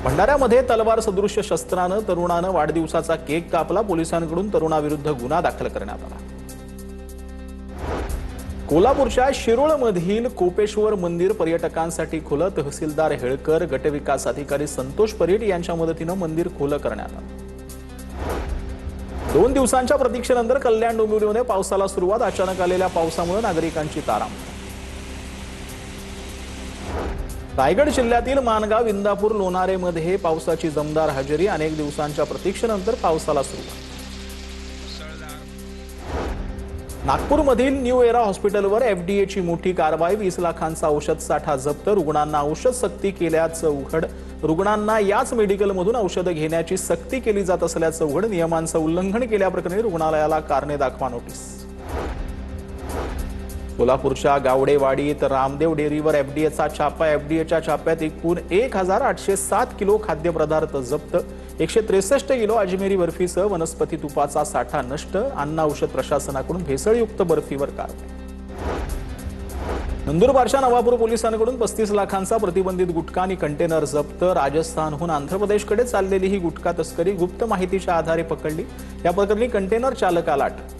भंडाऱ्यामध्ये तलवार सदृश्य शस्त्रानं तरुणानं वाढदिवसाचा केक कापला। पोलिसांकडून तरुणाविरुद्ध गुन्हा दाखल करण्यात आला। कोल्हापूरच्या शिरोळमधील कोपेश्वर मंदिर पर्यटकांसाठी खुलं। तहसीलदार हेळकर, गटविकास अधिकारी संतोष परीट यांच्या मदतीनं मंदिर खुलं करण्यात आलं। 2 दिवसांच्या प्रतीक्षेनंतर कल्याण डोंबिवलीमध्ये पावसाला सुरुवात। अचानक आलेल्या पावसामुळे नागरिकांची तारांबळ। रायगड जिल्ह्यातील माणगाव, इंदापूर, लोणारेमध्ये पावसाची दमदार हजेरी। अनेक दिवसांच्या प्रतीक्षेनंतर पावसाला सुरुवात। नागपूरमधील न्यू एरा हॉस्पिटलवर एफडीएची मोठी कारवाई। 20 लाखांचा औषध साठा जप्त। रुग्णांना औषध सक्ती केल्याचं उघड। रुग्णांना याच मेडिकलमधून औषधं घेण्याची सक्ती केली जात असल्याचं उघड। नियमांचं उल्लंघन केल्याप्रकरणी रुग्णालयाला कारणे दाखवा नोटीस। कोल्हापूरच्या गावडेवाडीत रामदेव डेअरीवर एफडीएचा छापा। एफडीएच्या छाप्यात एकूण 1807 किलो खाद्यपदार्थ जप्त। 163 किलो अजमेरी बर्फीसह वनस्पती तुपाचा साठा नष्ट। अन्न औषध प्रशासनाकडून भेसळयुक्त बर्फीवर कारवाई। नंदुरबारच्या नवापूर पोलिसांकडून 35 लाखांचा प्रतिबंधित गुटखा आणि कंटेनर जप्त। राजस्थानहून आंध्र प्रदेशकडे चाललेली ही गुटखा तस्करी गुप्त माहितीच्या आधारे पकडली। या प्रकरणी कंटेनर चालकाला अटक।